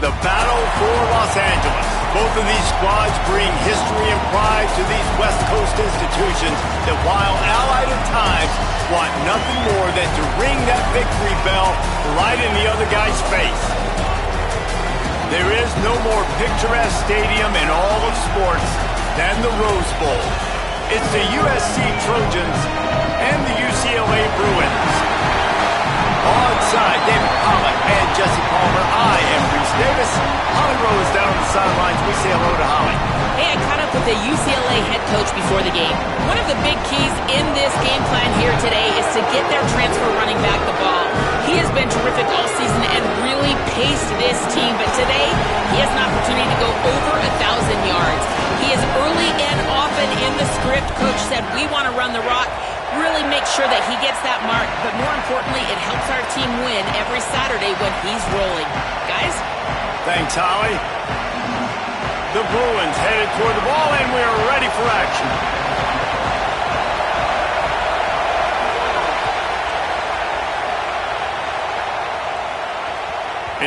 The battle for Los Angeles. Both of these squads bring history and pride to these West Coast institutions that, while allied at times, want nothing more than to ring that victory bell right in the other guy's face. There is no more picturesque stadium in all of sports than the Rose Bowl. It's the USC Trojans and the UCLA Bruins. Alongside David Pollack and Jesse Palmer, I am Reese Davis. Holly Rowe is down on the sidelines. We say hello to Holly. Hey, I caught up with the UCLA head coach before the game. One of the big keys in this game plan here today is to get their transfer running back the ball. He has been terrific all season and really paced this team, but today he has an opportunity to go over 1,000 yards. He is early and often in the script. Coach said, we want to run the rock. Really make sure that he gets that mark, but more importantly, it helps our team win every Saturday when he's rolling. Guys? Thanks, Holly. The Bruins headed toward the ball, and we're ready for action.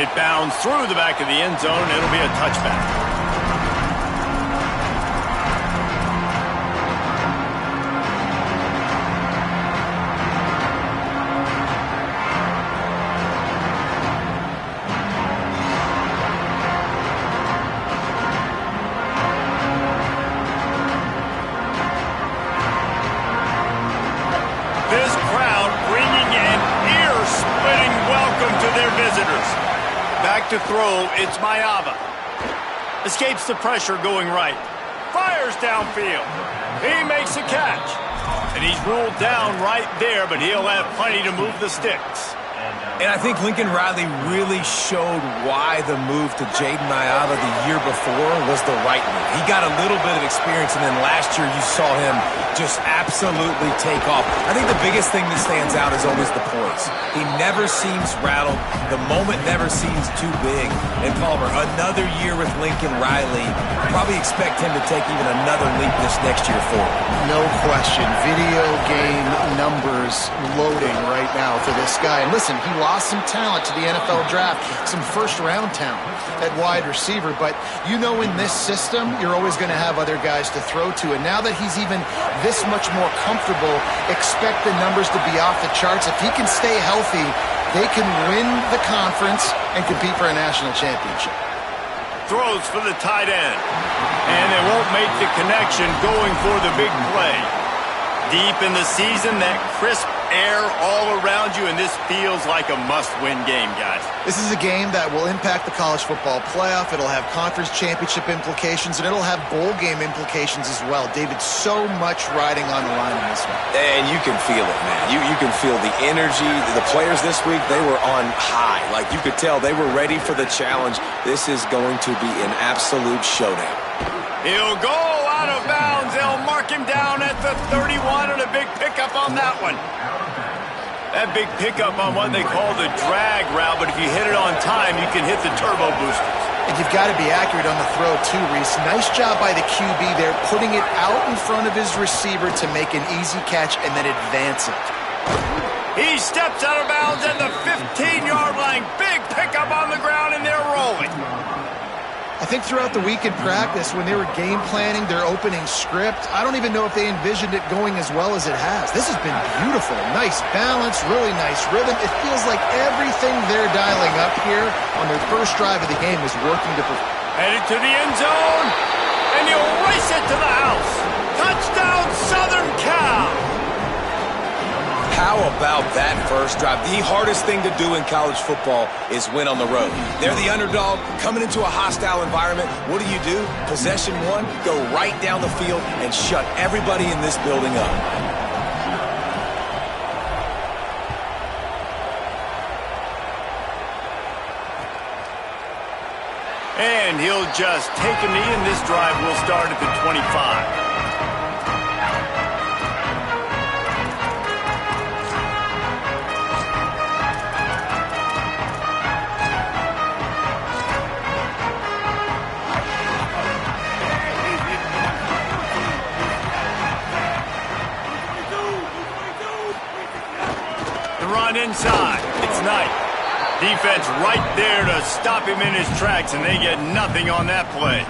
It bounds through the back of the end zone. It'll be a touchback. To throw, it's Mayava. Escapes the pressure going right. Fires downfield. He makes a catch. And he's ruled down right there, but he'll have plenty to move the sticks. And I think Lincoln Riley really showed why the move to Jaden Mayava the year before was the right move. He got a little bit of experience, and then last year you saw him just absolutely take off. I think the biggest thing that stands out is always the poise. He never seems rattled. The moment never seems too big. And Palmer, another year with Lincoln Riley, probably expect him to take even another leap this next year forward. No question. Video game numbers loading right now for this guy. And listen, he lost some talent to the NFL draft, some first-round talent at wide receiver. But you know in this system, you're always going to have other guys to throw to. And now that he's even this much more comfortable, expect the numbers to be off the charts. If he can stay healthy, they can win the conference and compete for a national championship. Throws for the tight end. And they won't make the connection going for the big play. Deep in the season, that crisp air all around you, and this feels like a must-win game, guys. This is a game that will impact the college football playoff. It'll have conference championship implications, and it'll have bowl game implications as well. David, so much riding on the line in this one. And you can feel it, man. You can feel the energy. The players this week, they were on high. Like, you could tell they were ready for the challenge. This is going to be an absolute showdown. He'll go out of bounds. They'll mark him down at the 31, and a big pickup on that one. That big pickup on what they call the drag route, but if you hit it on time, you can hit the turbo boosters. And you've got to be accurate on the throw too, Reese. Nice job by the QB there, putting it out in front of his receiver to make an easy catch and then advance it. He steps out of bounds at the 15-yard line. Big pickup on the ground, and they're rolling. I think throughout the week in practice, when they were game planning their opening script, I don't even know if they envisioned it going as well as it has. This has been beautiful. Nice balance, really nice rhythm. It feels like everything they're dialing up here on their first drive of the game is working to perform. Headed to the end zone, and he'll race it to the house. Touchdown, Southern Cal. How about that first drive? The hardest thing to do in college football is win on the road. They're the underdog, coming into a hostile environment. What do? Possession one, go right down the field and shut everybody in this building up. And he'll just take a knee, and this drive will start at the 25. Run inside. It's Knight. Defense right there to stop him in his tracks, and they get nothing on that play.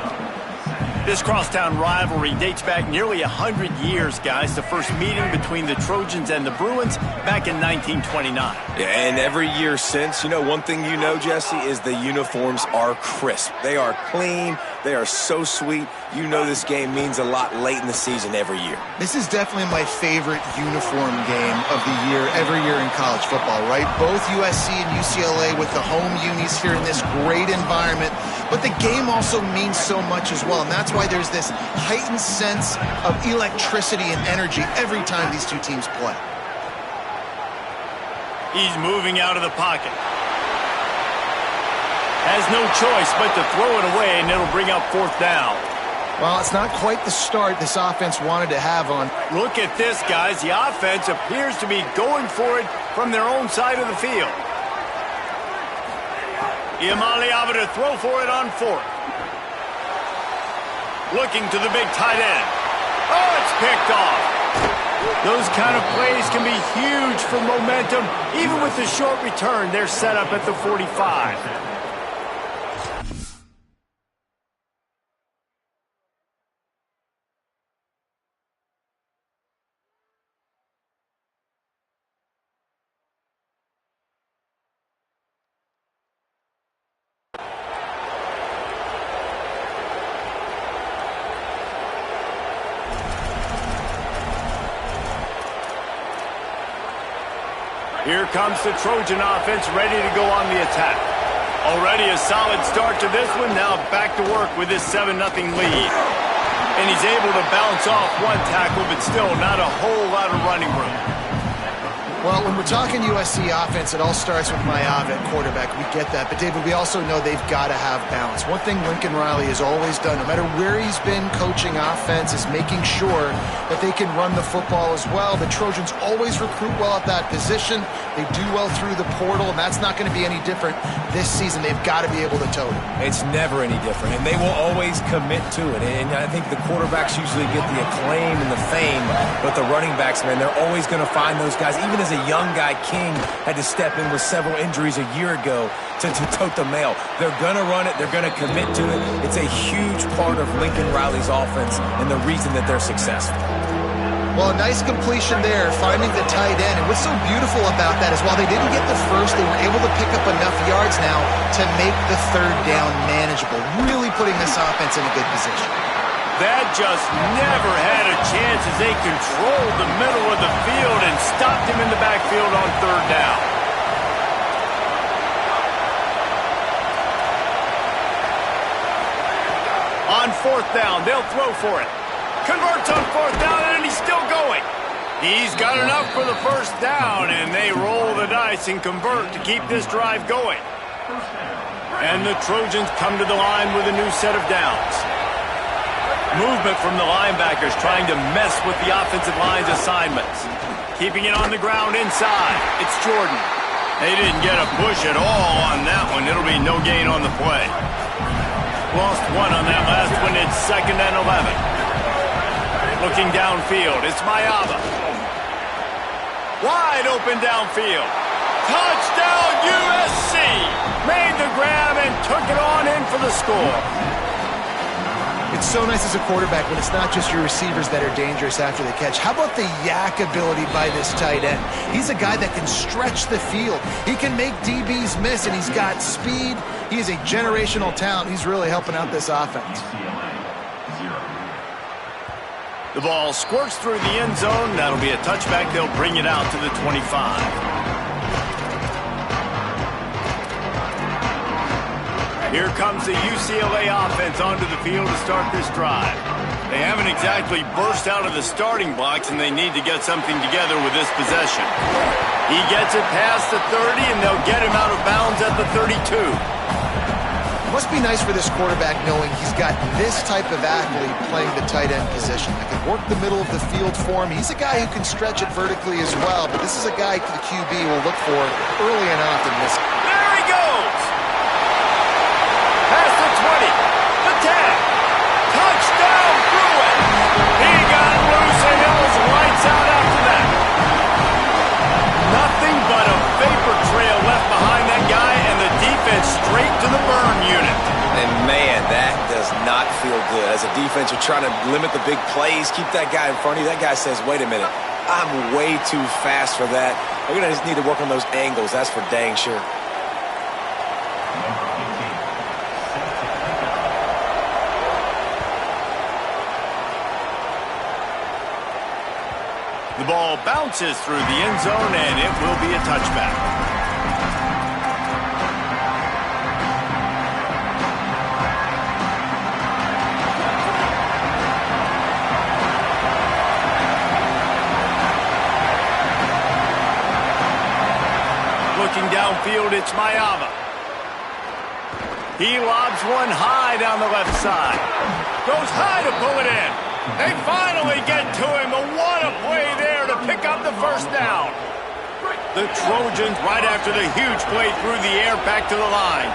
This crosstown rivalry dates back nearly 100 years, guys. The first meeting between the Trojans and the Bruins back in 1929. Yeah, and every year since, one thing you know, Jesse, is the uniforms are crisp. They are clean. They are so sweet. You know this game means a lot late in the season every year. This is definitely my favorite uniform game of the year, every year in college football, right? Both USC and UCLA with the home unis here in this great environment. But the game also means so much as well, and that's why there's this heightened sense of electricity and energy every time these two teams play. He's moving out of the pocket. Has no choice but to throw it away, and it'll bring up 4th down. Well, it's not quite the start this offense wanted to have on. Look at this, guys. The offense appears to be going for it from their own side of the field. Iamaleava to throw for it on 4th. Looking to the big tight end. Oh, it's picked off. Those kind of plays can be huge for momentum. Even with the short return, they're set up at the 45. Here comes the Trojan offense ready to go on the attack. Already a solid start to this one. Now back to work with this 7-0 lead. And he's able to bounce off one tackle, but still not a whole lot of running room. Well, when we're talking USC offense, it all starts with Maiava at quarterback. We get that. But, David, we also know they've got to have balance. One thing Lincoln Riley has always done, no matter where he's been coaching offense, is making sure that they can run the football as well. The Trojans always recruit well at that position. They do well through the portal, and that's not going to be any different this season. They've got to be able to tote it. It's never any different, and they will always commit to it. And I think the quarterbacks usually get the acclaim and the fame, but the running backs, man, they're always going to find those guys. Even as a young guy, King had to step in with several injuries a year ago to tote the mail. They're going to run it. They're going to commit to it. It's a huge part of Lincoln Riley's offense and the reason that they're successful. Well, a nice completion there, finding the tight end. And what's so beautiful about that is while they didn't get the first, they were able to pick up enough yards now to make the 3rd down manageable, really putting this offense in a good position. That just never had a chance as they controlled the middle of the field and stopped him in the backfield on 3rd down. On 4th down, they'll throw for it. Converts on 4th down, and he's still going. He's got enough for the 1st down, and they roll the dice and convert to keep this drive going. And the Trojans come to the line with a new set of downs. Movement from the linebackers trying to mess with the offensive line's assignments. Keeping it on the ground inside. It's Jordan. They didn't get a push at all on that one. It'll be no gain on the play. Lost one on that last one. It's 2nd and 11. Looking downfield. It's Maiava. Wide open downfield. Touchdown USC. Made the grab and took it on in for the score. It's so nice as a quarterback when it's not just your receivers that are dangerous after the catch. How about the yak ability by this tight end? He's a guy that can stretch the field. He can make DBs miss, and he's got speed. He is a generational talent. He's really helping out this offense. The ball squirts through the end zone. That'll be a touchback. They'll bring it out to the 25. Here comes the UCLA offense onto the field to start this drive. They haven't exactly burst out of the starting blocks, and they need to get something together with this possession. He gets it past the 30, and they'll get him out of bounds at the 32. Must be nice for this quarterback knowing he's got this type of athlete playing the tight end position. That can work the middle of the field for him. He's a guy who can stretch it vertically as well, but this is a guy the QB will look for early and often. There he goes! Past the 20, the 10, touchdown Bruin! He got loose and it was lights out after that. Nothing but a vapor trail left behind that guy, As a defense, you're trying to limit the big plays, keep that guy in front of you. That guy says, wait a minute, I'm way too fast for that. We're going to just need to work on those angles. That's for dang sure. The ball bounces through the end zone, and it will be a touchback. Looking downfield, it's Maiava. He lobs one high down the left side. Goes high to pull it in. They finally get to him, but what a play there to pick up the first down. The Trojans, right after the huge play through the air, back to the line.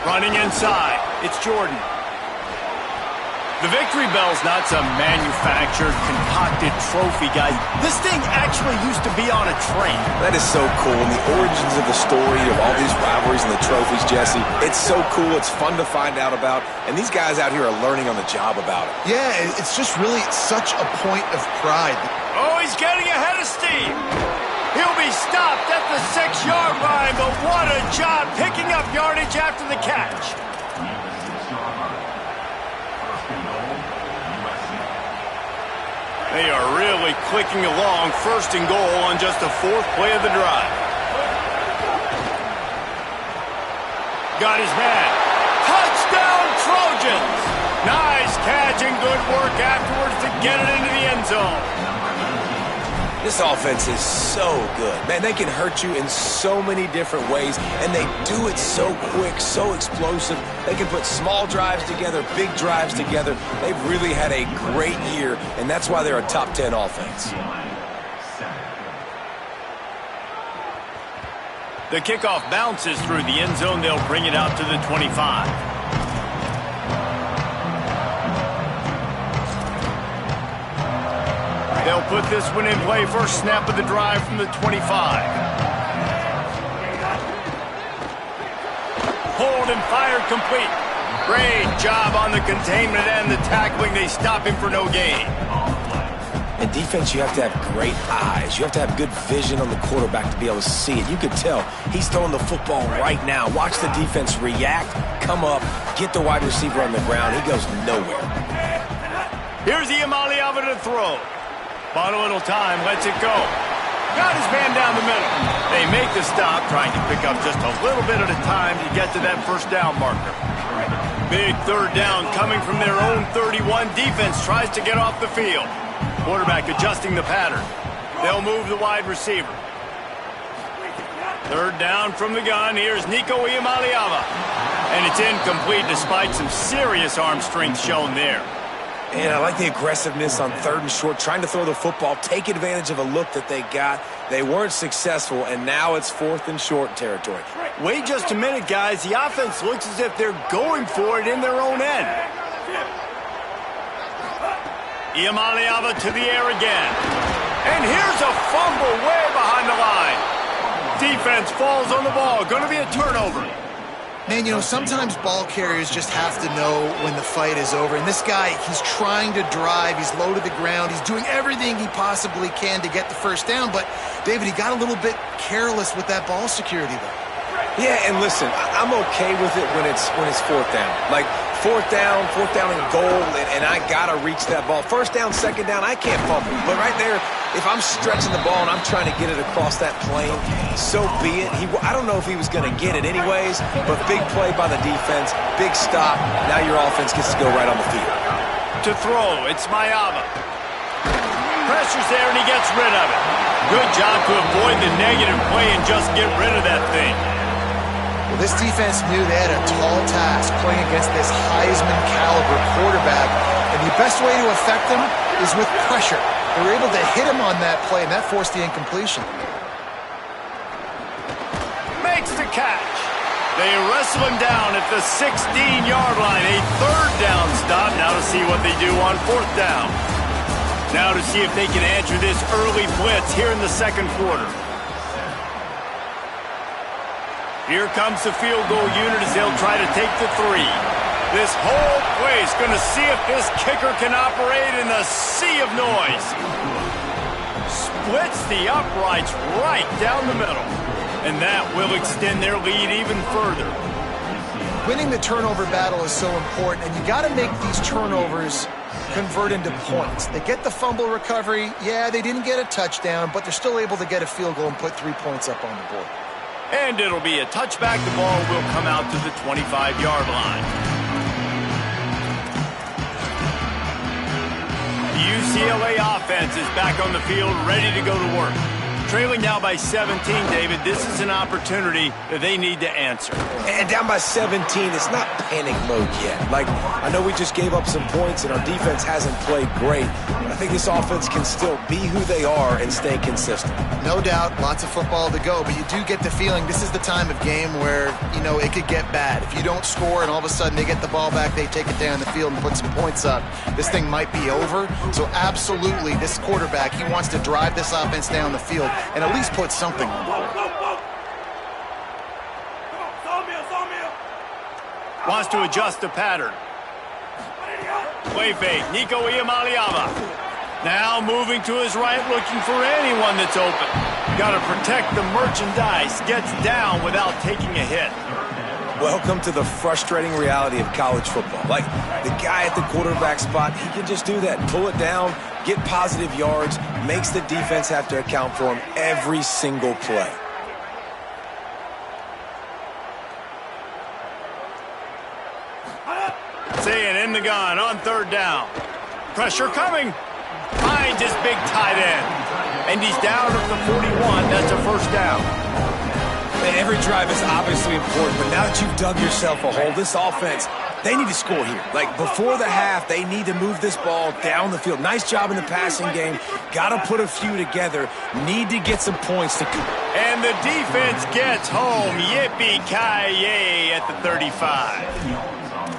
Running inside, it's Jordan. The victory bell's not some manufactured, concocted trophy, guys. This thing actually used to be on a train. That is so cool. And the origins of the story of all these rivalries and the trophies, Jesse, it's so cool. It's fun to find out about. And these guys out here are learning on the job about it. Yeah, it's just really such a point of pride. Oh, he's getting ahead of steam. He'll be stopped at the 6-yard line, but what a job picking up yardage after the catch. They are really clicking along, 1st and goal on just the 4th play of the drive. Got his man. Touchdown, Trojans! Nice catch and good work afterwards to get it into the end zone. This offense is so good. Man, they can hurt you in so many different ways, and they do it so quick, so explosive. They can put small drives together, big drives together. They've really had a great year, and that's why they're a top 10 offense. The kickoff bounces through the end zone. They'll bring it out to the 25. They'll put this one in play. First snap of the drive from the 25. Hold and fired complete. Great job on the containment and the tackling. They stop him for no gain. In defense, you have to have great eyes. You have to have good vision on the quarterback to be able to see it. You can tell he's throwing the football right now. Watch the defense react, come up, get the wide receiver on the ground. He goes nowhere. Here's Iamaleava to throw. Bought a little time, lets it go. Got his man down the middle. They make the stop, trying to pick up just a little bit at a time to get to that first down marker. Big 3rd down coming from their own 31. Defense tries to get off the field. Quarterback adjusting the pattern. They'll move the wide receiver. 3rd down from the gun. Here's Nico Iamaleava. And it's incomplete despite some serious arm strength shown there. And I like the aggressiveness on 3rd and short, trying to throw the football, take advantage of a look that they got. They weren't successful, and now it's 4th and short territory. Wait just a minute, guys. The offense looks as if they're going for it in their own end. Iamaleava to the air again. And here's a fumble way behind the line. Defense falls on the ball. Going to be a turnover. Man, you know, sometimes ball carriers just have to know when the fight is over. And this guy, he's trying to drive. He's low to the ground. He's doing everything he possibly can to get the first down. But, David, he got a little bit careless with that ball security, though. Yeah, and listen, I'm okay with it when it's 4th down. Like, 4th down and goal, and I got to reach that ball. 1st down, 2nd down, I can't fumble. But right there, if I'm stretching the ball and I'm trying to get it across that plane, so be it. I don't know if he was going to get it anyways, but big play by the defense, big stop. Now your offense gets to go right on the field. To throw, it's Maiava. Pressure's there, and he gets rid of it. Good job to avoid the negative play and just get rid of that thing. Well, this defense knew they had a tall task playing against this Heisman-caliber quarterback, and the best way to affect him is with pressure. They were able to hit him on that play, and that forced the incompletion. Makes the catch. They wrestle him down at the 16-yard line. A 3rd down stop. Now to see what they do on 4th down. Now to see if they can answer this early blitz here in the 2nd quarter. Here comes the field goal unit as they'll try to take the 3. This whole place going to see if this kicker can operate in the sea of noise. Splits the uprights right down the middle. And that will extend their lead even further. Winning the turnover battle is so important, and you got to make these turnovers convert into points. They get the fumble recovery. Yeah, they didn't get a touchdown, but they're still able to get a field goal and put 3 points up on the board. And it'll be a touchback. The ball will come out to the 25-yard line. The UCLA offense is back on the field, ready to go to work. Trailing now by 17, David, this is an opportunity that they need to answer. And down by 17, it's not panic mode yet. Like, I know we just gave up some points and our defense hasn't played great, but I think this offense can still be who they are and stay consistent. No doubt, lots of football to go, but you do get the feeling this is the time of game where, you know, it could get bad. If you don't score and all of a sudden they get the ball back, they take it down the field and put some points up, this thing might be over. So absolutely, this quarterback, he wants to drive this offense down the field and at least put something on the board. Wants to adjust the pattern. Play fake, Nico Iamaleava. Now moving to his right, looking for anyone that's open. Got to protect the merchandise. Gets down without taking a hit. Welcome to the frustrating reality of college football. Like, the guy at the quarterback spot, he can just do that. Pull it down, get positive yards, makes the defense have to account for him every single play. Saying in the gun on third down. Pressure coming. Finds his big tight end. And he's down at the 41. That's a first down. Man, every drive is obviously important, but now that you've dug yourself a hole, this offense, they need to score here. Like, before the half, they need to move this ball down the field. Nice job in the passing game. Got to put a few together. Need to get some points to come. And the defense gets home. Yippee-ki-yay at the 35.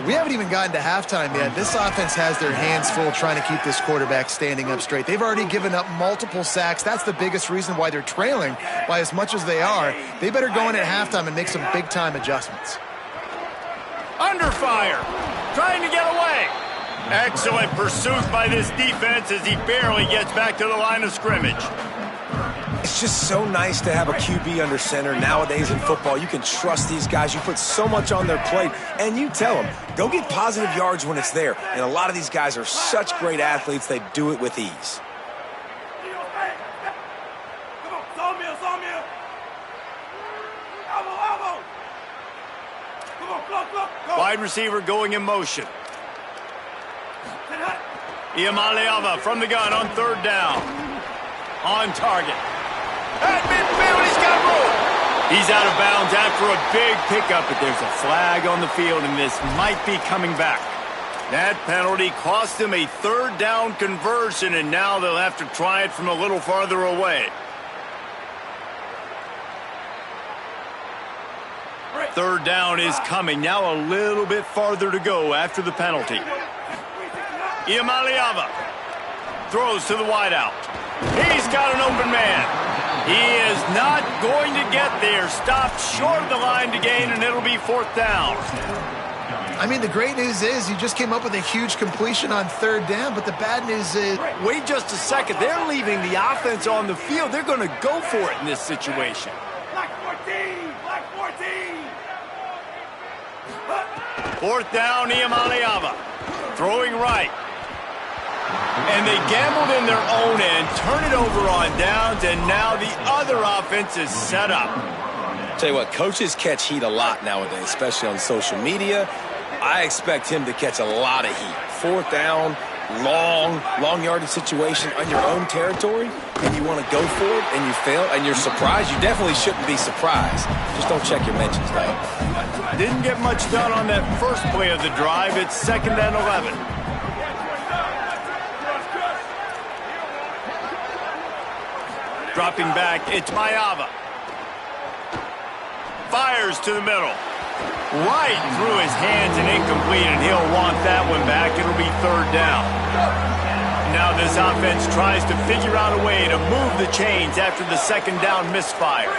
We haven't even gotten to halftime yet. This offense has their hands full trying to keep this quarterback standing up straight. They've already given up multiple sacks. That's the biggest reason why they're trailing by as much as they are. They better go in at halftime and make some big-time adjustments. Under fire. Trying to get away. Excellent pursuit by this defense as he barely gets back to the line of scrimmage. It's just so nice to have a QB under center nowadays in football. You can trust these guys. You put so much on their plate, and you tell them, go get positive yards when it's there. And a lot of these guys are such great athletes, they do it with ease. Wide receiver going in motion. Iamaleava from the gun on third down. On target. At midfield, he's got room. He's out of bounds after a big pickup, but there's a flag on the field, and this might be coming back. That penalty cost him a third down conversion, and now they'll have to try it from a little farther away. Third down is coming. Now a little bit farther to go after the penalty. Iamaleava throws to the wideout. He's got an open man. He is not going to get there. Stopped short of the line to gain, and it'll be fourth down. I mean, the great news is you just came up with a huge completion on third down, but the bad news is... Wait just a second. They're leaving the offense on the field. They're going to go for it in this situation. Black 14! Black 14! Fourth down, Iamaleava. Throwing right. And they gambled in their own end, turn it over on downs, and now the other offense is set up. Tell you what, coaches catch heat a lot nowadays, especially on social media. I expect him to catch a lot of heat. Fourth down, long yardage situation on your own territory, and you want to go for it, and you fail, and you're surprised. You definitely shouldn't be surprised. Just don't check your mentions, though. Didn't get much done on that first play of the drive. It's 2nd and 11. Dropping back, it's Maiava. Fires to the middle. Right through his hands and incomplete, and he'll want that one back. It'll be third down. Now this offense tries to figure out a way to move the chains after the second down misfire.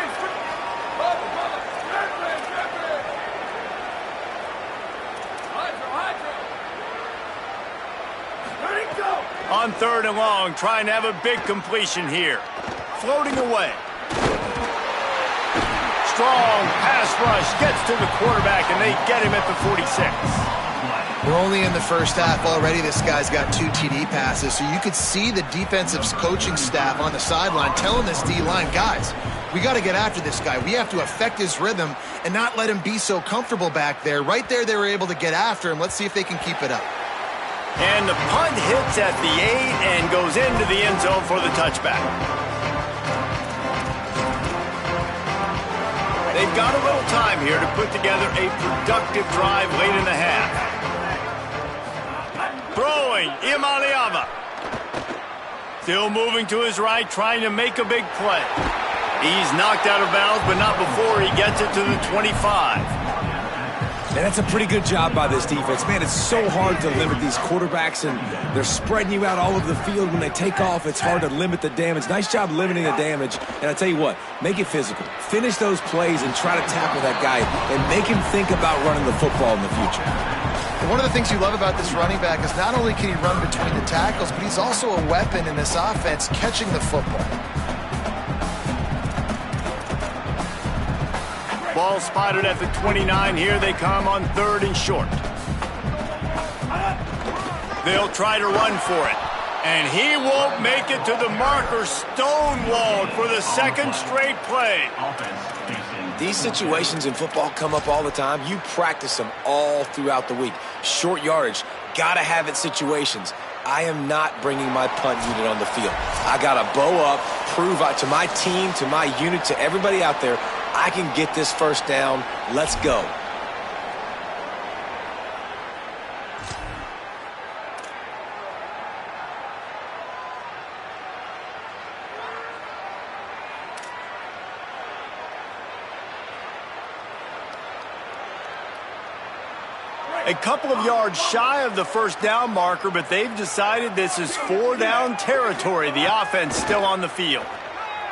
On 3rd and long, trying to have a big completion here. Floating away. Strong pass rush gets to the quarterback, and they get him at the 46. We're only in the first half already. This guy's got 2 TD passes, so you could see the defensive coaching staff on the sideline telling this D-line, guys, we got to get after this guy. We have to affect his rhythm and not let him be so comfortable back there. Right there, they were able to get after him. Let's see if they can keep it up. And the punt hits at the 8 and goes into the end zone for the touchback. They've got a little time here to put together a productive drive late in the half. Throwing, Imaliava. Still moving to his right, trying to make a big play. He's knocked out of bounds, but not before he gets it to the 25. And that's a pretty good job by this defense. Man, it's so hard to limit these quarterbacks, and they're spreading you out all over the field. When they take off, it's hard to limit the damage. Nice job limiting the damage. And I tell you what, make it physical. Finish those plays and try to tackle that guy and make him think about running the football in the future. And one of the things you love about this running back is not only can he run between the tackles, but he's also a weapon in this offense catching the football. Ball spotted at the 29. Here they come on 3rd and short. They'll try to run for it. And he won't make it to the marker. Stonewalled for the 2nd straight play. These situations in football come up all the time. You practice them all throughout the week. Short yardage, gotta have it situations. I am not bringing my punt unit on the field. I gotta bow up, prove to my team, to my unit, to everybody out there, I can get this first down. Let's go. A couple of yards shy of the first down marker, but they've decided this is 4-down territory. The offense still on the field.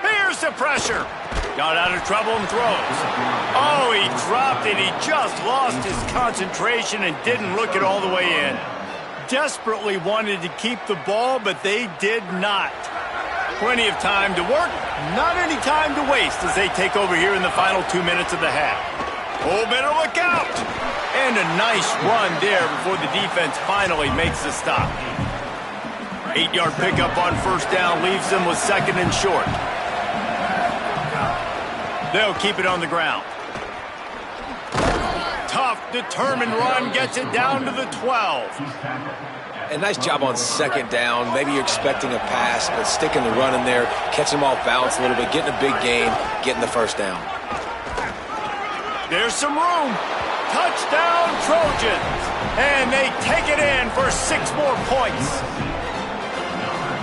Here's the pressure. Got out of trouble and throws. Oh, he dropped it. He just lost his concentration and didn't look it all the way in. Desperately wanted to keep the ball, but they did not. Plenty of time to work, not any time to waste as they take over here in the final 2 minutes of the half. Oh, better look out. And a nice run there before the defense finally makes the stop. 8-yard pickup on first down leaves them with 2nd and short. They'll keep it on the ground. Tough, determined run gets it down to the 12. And nice job on 2nd down. Maybe you're expecting a pass, but sticking the run in there, catching them off balance a little bit, getting a big gain, getting the first down. There's some room. Touchdown, Trojans. And they take it in for 6 more points.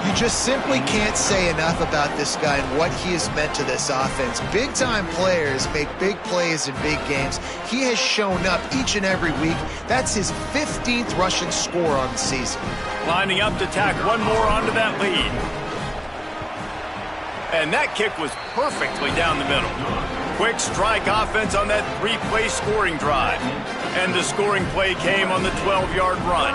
You just simply can't say enough about this guy and what he has meant to this offense. Big-time players make big plays in big games. He has shown up each and every week. That's his 15th rushing score on the season. Lining up to tack one more onto that lead. And that kick was perfectly down the middle. Quick strike offense on that 3-play scoring drive. And the scoring play came on the 12-yard run.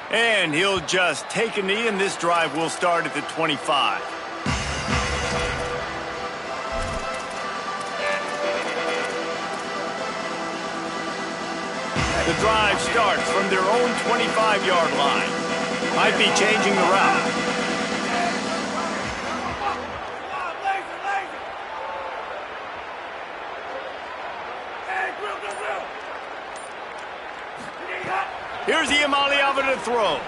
And he'll just take a knee, and this drive will start at the 25. The drive starts from their own 25-yard line. Might be changing the route. Here's the Imaliava to throw.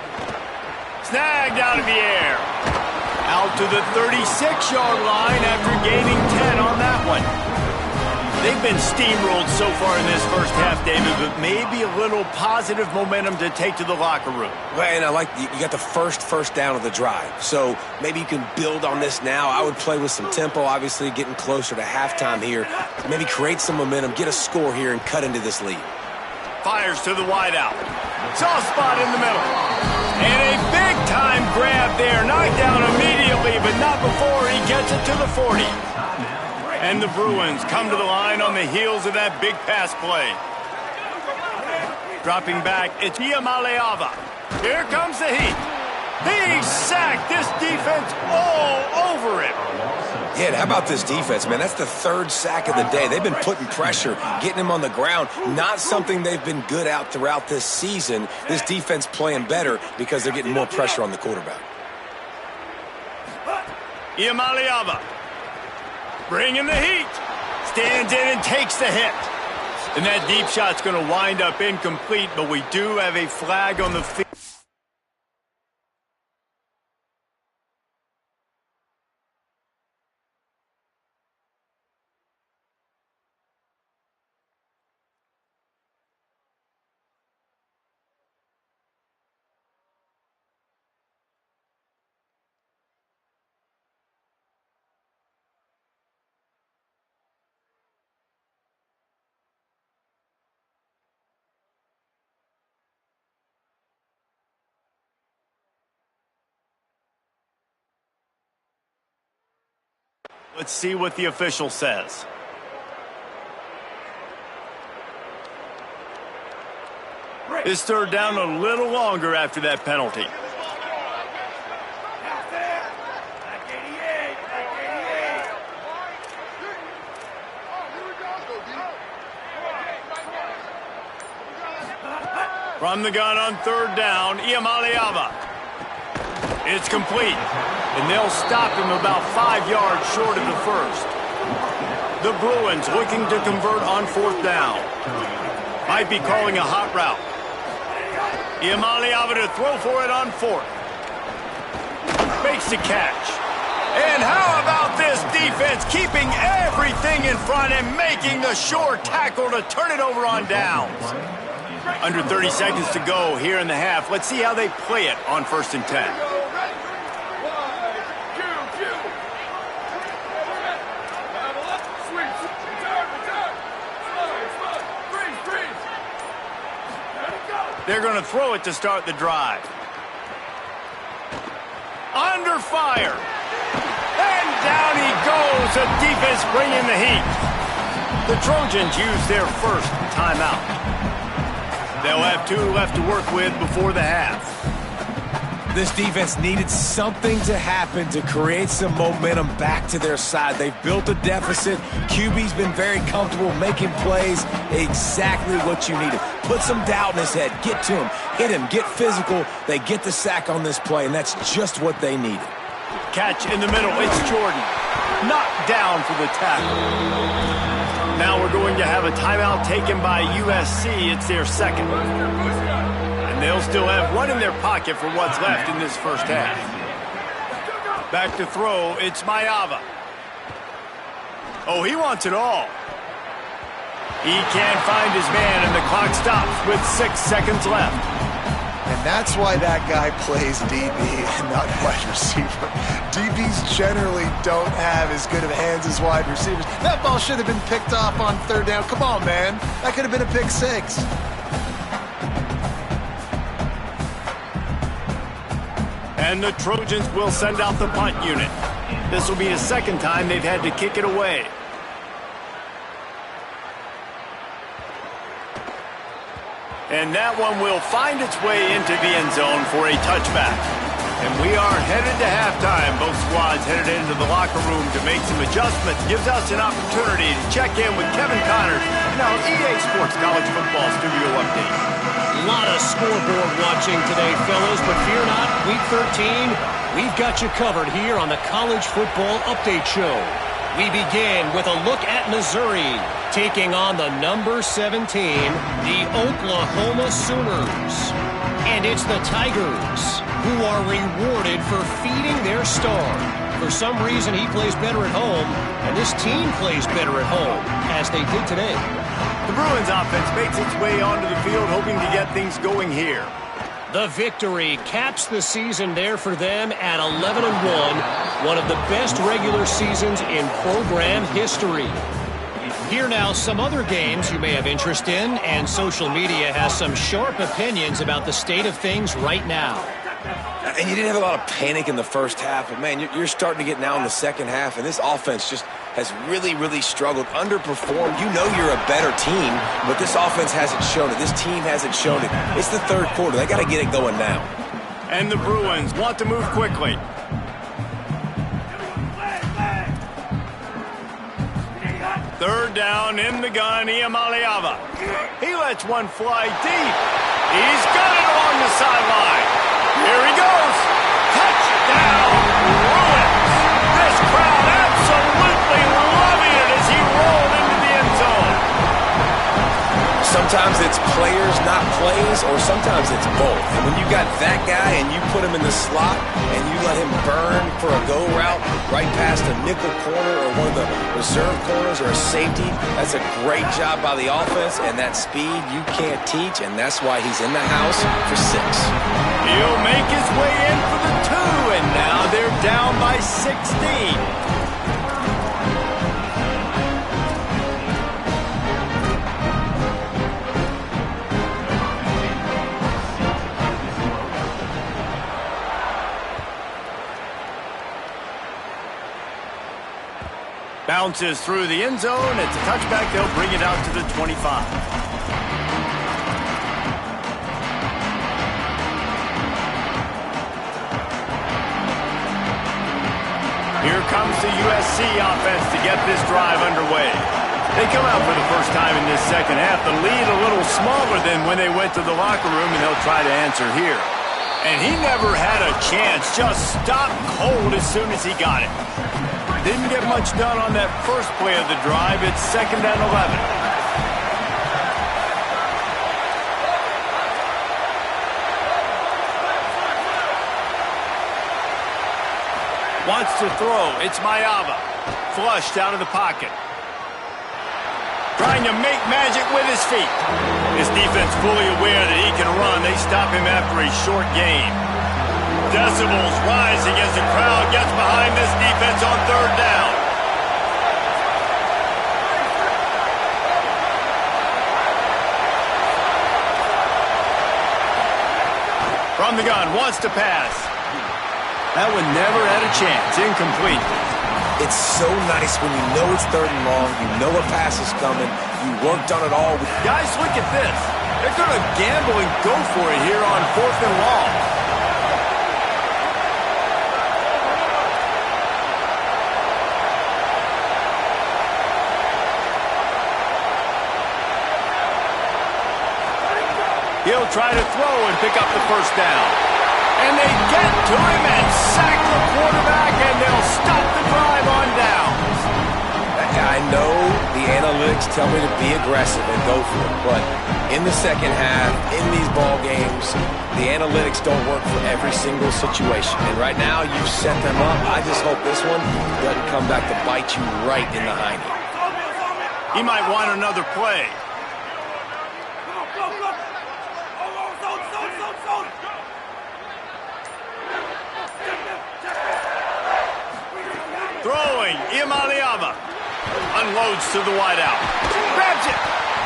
Snagged out of the air. Out to the 36-yard line after gaining 10 on that one. They've been steamrolled so far in this first half, David, but maybe a little positive momentum to take to the locker room. Well, and I like you got the first down of the drive, so maybe you can build on this now. I would play with some tempo, obviously getting closer to halftime here. Maybe create some momentum, get a score here, and cut into this lead. Fires to the wideout. Soft spot in the middle. And a big-time grab there. Knocked down immediately, but not before he gets it to the 40. And the Bruins come to the line on the heels of that big pass play. Dropping back, it's Iamaleava. Here comes the heat. He sacked this defense all over him. Yeah, how about this defense, man? That's the third sack of the day. They've been putting pressure, getting him on the ground. Not something they've been good at throughout this season. This defense playing better because they're getting more pressure on the quarterback. Iamaleava. Bringing the heat. Stands in and takes the hit. And that deep shot's going to wind up incomplete, but we do have a flag on the field. Let's see what the official says. This third down a little longer after that penalty. From the gun on third down, Iamaleava. It's complete. And they'll stop him about 5 yards short of the first. The Bruins looking to convert on fourth down. Might be calling a hot route. Iamaleava to throw for it on fourth. Makes the catch. And how about this defense keeping everything in front and making the sure tackle to turn it over on downs. Under 30 seconds to go here in the half. Let's see how they play it on 1st and 10. They're going to throw it to start the drive. Under fire. And down he goes. The defense bringing the heat. The Trojans use their first timeout. They'll have 2 left to work with before the half. This defense needed something to happen to create some momentum back to their side. They've built a deficit. QB's been very comfortable making plays. Exactly what you needed. Put some doubt in his head. Get to him. Hit him. Get physical. They get the sack on this play, and that's just what they needed. Catch in the middle. It's Jordan. Knocked down for the tackle. Now we're going to have a timeout taken by USC. It's their second. And they'll still have one in their pocket for what's left in this first half. Back to throw, it's Maiava. Oh, he wants it all. He can't find his man, and the clock stops with 6 seconds left. And that's why that guy plays DB and not wide receiver. DBs generally don't have as good of hands as wide receivers. That ball should have been picked off on third down. Come on, man. That could have been a pick 6. And the Trojans will send out the punt unit. This will be the second time they've had to kick it away. And that one will find its way into the end zone for a touchback. And we are headed to halftime. Both squads headed into the locker room to make some adjustments. Gives us an opportunity to check in with Kevin Connors in our EA Sports College Football Studio Update. A lot of scoreboard watching today, fellas, but fear not, Week 13, we've got you covered here on the College Football Update Show. We begin with a look at Missouri, taking on the number 17, the Oklahoma Sooners. And it's the Tigers who are rewarded for feeding their star. For some reason, he plays better at home, and this team plays better at home, as they did today. The Bruins offense makes its way onto the field, hoping to get things going here. The victory caps the season there for them at 11-1, one of the best regular seasons in program history. Here now, some other games you may have interest in, and social media has some sharp opinions about the state of things right now. And you didn't have a lot of panic in the first half, but, man, you're starting to get now in the second half, and this offense just has really, really struggled, underperformed. You know you're a better team, but this offense hasn't shown it. This team hasn't shown it. It's the third quarter. They got to get it going now. And the Bruins want to move quickly. Third down in the gun, Iamaleava. He lets one fly deep. He's got it along the sideline. Here he goes. Touchdown, Bruins. This crowd absolutely loving it as he rolled into the end zone. Sometimes it's players, not plays, or sometimes it's both. And when you got that guy and you put him in the slot and you let him burn for a go route right past a nickel corner or one of the reserve corners or a safety, that's a great job by the offense, and that speed you can't teach, and that's why he's in the house for 6. He'll make his way in for the 2, and now they're down by 16. Bounces through the end zone. It's a touchback. They'll bring it out to the 25. Here comes the USC offense to get this drive underway. They come out for the first time in this second half. The lead a little smaller than when they went to the locker room, and they'll try to answer here. And he never had a chance. Just stopped cold as soon as he got it. Didn't get much done on that first play of the drive. It's 2nd and 11. Wants to throw. It's Maiava. Flushed out of the pocket. Trying to make magic with his feet. His defense fully aware that he can run. They stop him after a short gain. Decibels rising as the crowd gets behind this defense on 3rd down. From the gun, wants to pass. That one never had a chance. Incomplete. It's so nice when you know it's 3rd and long, you know a pass is coming, you worked on it all. Guys, look at this. They're going to gamble and go for it here on 4th and long. He'll try to throw and pick up the first down. And they get to him and sack the quarterback, and they'll stop the drive on downs. I know the analytics tell me to be aggressive and go for it, but in the second half, in these ball games, the analytics don't work for every single situation. And right now, you've set them up. I just hope this one doesn't come back to bite you right in the hiney. He might want another play. Throwing, Iamaleava unloads to the wideout. Grabs it,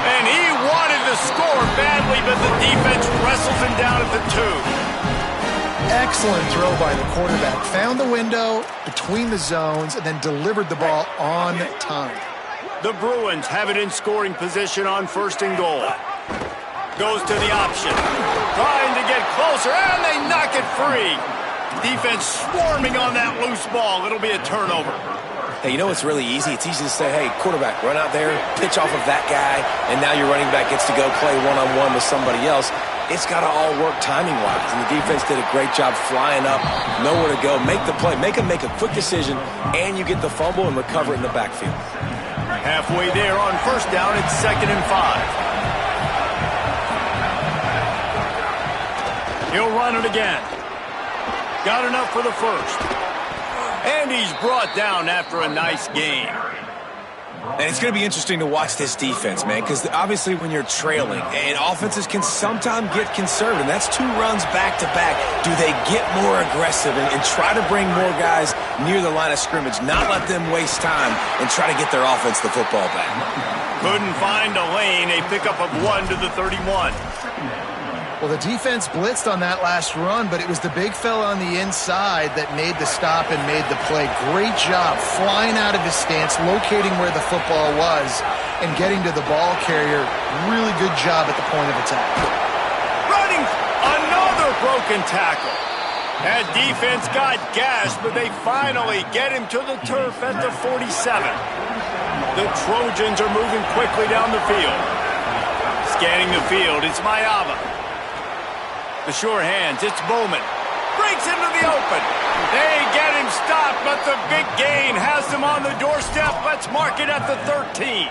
and he wanted to score badly, but the defense wrestles him down at the 2. Excellent throw by the quarterback. Found the window between the zones and then delivered the ball on time. The Bruins have it in scoring position on 1st and goal. Goes to the option. Trying to get closer, and they knock it free. Defense swarming on that loose ball. It'll be a turnover. Hey, you know what's really easy? It's easy to say, hey, quarterback, run out there, pitch off of that guy, and now your running back gets to go play one-on-one with somebody else. It's got to all work timing-wise, and the defense did a great job flying up, nowhere to go, make the play, make a quick decision, and you get the fumble and recover it in the backfield. Halfway there on 1st down, it's 2nd and 5. He'll run it again. Got enough for the first. And he's brought down after a nice game. And it's going to be interesting to watch this defense, man, because obviously when you're trailing, and offenses can sometimes get conservative, and that's 2 runs back-to-back. Do they get more aggressive and try to bring more guys near the line of scrimmage, not let them waste time and try to get their offense the football back? Couldn't find a lane. A pickup of 1 to the 31. Well, the defense blitzed on that last run, but it was the big fella on the inside that made the stop and made the play. Great job flying out of his stance, locating where the football was, and getting to the ball carrier. Really good job at the point of attack. Running another broken tackle. That defense got gashed, but they finally get him to the turf at the 47. The Trojans are moving quickly down the field. Scanning the field, it's Maiava. The sure hands, it's Bowman. Breaks into the open. They get him stopped, but the big gain has them on the doorstep. Let's mark it at the 13.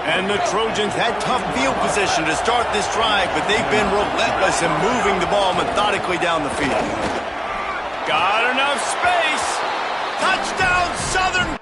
And the Trojans had tough field position to start this drive, but they've been relentless in moving the ball methodically down the field. Got enough space. Touchdown, Southern